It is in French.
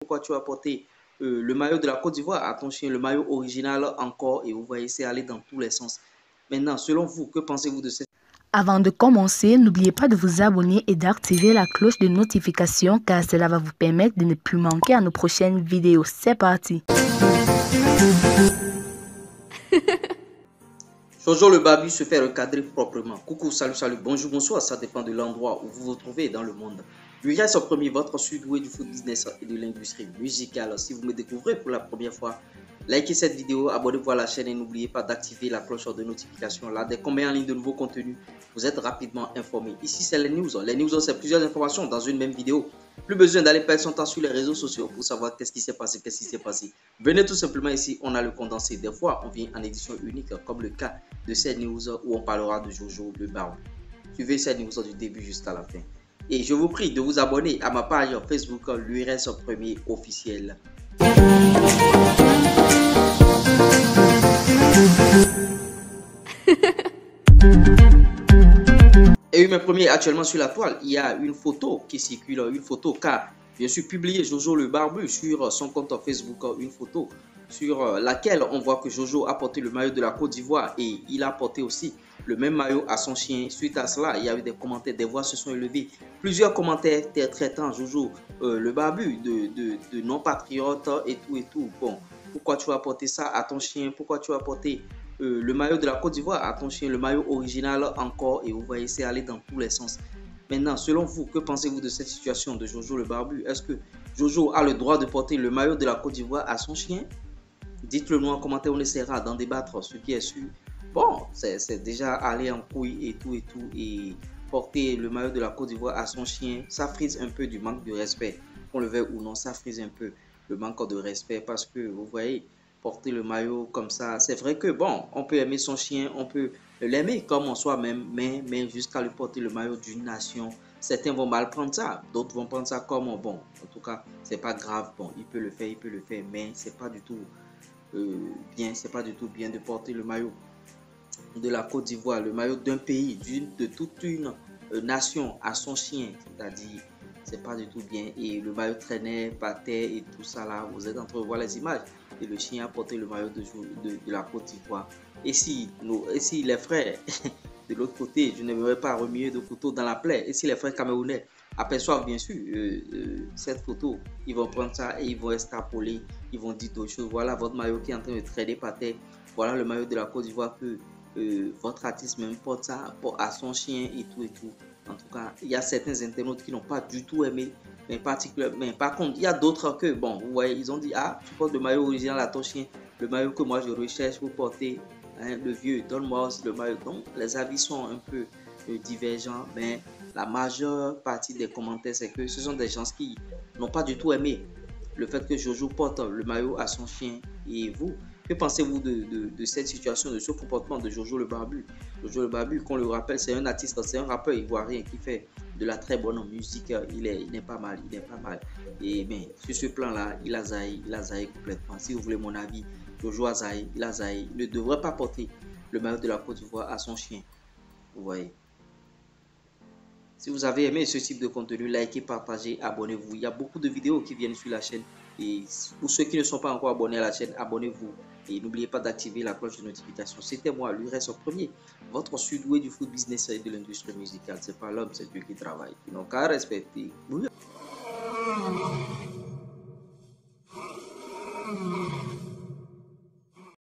Pourquoi tu as porté le maillot de la Côte d'Ivoire à ton chien, le maillot original encore, et vous voyez, c'est aller dans tous les sens. Maintenant, selon vous, que pensez-vous de cette... Avant de commencer, n'oubliez pas de vous abonner et d'activer la cloche de notification car cela va vous permettre de ne plus manquer à nos prochaines vidéos. C'est parti! Jojo le Barbu se fait recadrer proprement. Coucou, salut, salut, bonjour, bonsoir, ça dépend de l'endroit où vous vous trouvez dans le monde. Lui reste au premier, votre surdoué du foot business et de l'industrie musicale. Si vous me découvrez pour la première fois, likez cette vidéo, abonnez-vous à la chaîne et n'oubliez pas d'activer la cloche de notification. Là, dès qu'on met en ligne de nouveaux contenus, vous êtes rapidement informés. Ici, c'est les news. Les news, c'est plusieurs informations dans une même vidéo. Plus besoin d'aller perdre son temps sur les réseaux sociaux pour savoir qu'est-ce qui s'est passé, qu'est-ce qui s'est passé. Venez tout simplement ici, on a le condensé. Des fois, on vient en édition unique, comme le cas de cette news où on parlera de Jojo le Barbu. Suivez cette news du début jusqu'à la fin. Et je vous prie de vous abonner à ma page Facebook, l'URS premier officiel. Et mes premiers actuellement sur la toile, il y a une photo qui circule, une photo car bien sûr publié Jojo le Barbu sur son compte Facebook, une photo sur laquelle on voit que Jojo a porté le maillot de la Côte d'Ivoire et il a porté aussi le même maillot à son chien. Suite à cela, il y a eu des commentaires, des voix se sont élevées, plusieurs commentaires traitant Jojo le Barbu de non-patriote et tout. Bon, pourquoi tu as porté ça à ton chien? Pourquoi tu as porté le maillot de la Côte d'Ivoire à ton chien, le maillot original encore, et vous voyez, c'est aller dans tous les sens. Maintenant, selon vous, que pensez-vous de cette situation de Jojo le Barbu? Est-ce que Jojo a le droit de porter le maillot de la Côte d'Ivoire à son chien? Dites-le nous en commentaire, on essaiera d'en débattre, ce qui est sûr. Bon, c'est déjà aller en couille et tout, et porter le maillot de la Côte d'Ivoire à son chien, ça frise un peu du manque de respect. Qu'on le veuille ou non, ça frise un peu le manque de respect parce que, vous voyez, porter le maillot comme ça, c'est vrai que, bon, on peut aimer son chien, on peut l'aimer comme en soi-même, mais jusqu'à lui porter le maillot d'une nation, certains vont mal prendre ça, d'autres vont prendre ça comme, bon, en tout cas, c'est pas grave, bon, il peut le faire, mais c'est pas du tout bien, c'est pas du tout bien de porter le maillot de la Côte d'Ivoire, le maillot d'un pays, de toute une nation à son chien, c'est-à-dire c'est pas du tout bien. Et le maillot traînait par terre et tout ça là, vous êtes en train de voir les images et le chien a porté le maillot de la Côte d'Ivoire. Et si les frères de l'autre côté, je n'aimerais pas remuer de couteau dans la plaie, et si les frères camerounais aperçoivent bien sûr cette photo, ils vont prendre ça et ils vont extrapoler, ils vont dire d'autres choses. Voilà votre maillot qui est en train de traîner par terre, voilà le maillot de la Côte d'Ivoire que votre artiste même porte ça à son chien et tout. En tout cas, il y a certains internautes qui n'ont pas du tout aimé, mais particulièrement. Mais par contre, il y a d'autres que, bon, vous voyez, ils ont dit, ah, tu portes le maillot original à ton chien, le maillot que moi je recherche pour porter, hein, le vieux, donne-moi aussi le maillot. Donc, les avis sont un peu divergents, mais la majeure partie des commentaires, c'est que ce sont des gens qui n'ont pas du tout aimé le fait que Jojo porte le maillot à son chien. Et vous, que pensez-vous de cette situation, de ce comportement de Jojo le Barbu? Jojo le Barbu, qu'on le rappelle, c'est un artiste, c'est un rappeur ivoirien qui fait de la très bonne musique. Il n'est pas mal, Et bien, sur ce plan-là, il a zaï complètement. Si vous voulez mon avis, Jojo a zaï, il ne devrait pas porter le maillot de la Côte d'Ivoire à son chien. Vous voyez. Si vous avez aimé ce type de contenu, likez, partagez, abonnez-vous. Il y a beaucoup de vidéos qui viennent sur la chaîne. Et pour ceux qui ne sont pas encore abonnés à la chaîne, abonnez-vous. Et n'oubliez pas d'activer la cloche de notification. C'était moi, l'URS premier, votre surdoué du foot business et de l'industrie musicale. C'est pas l'homme, c'est Dieu qui travaille. Donc, à respecter.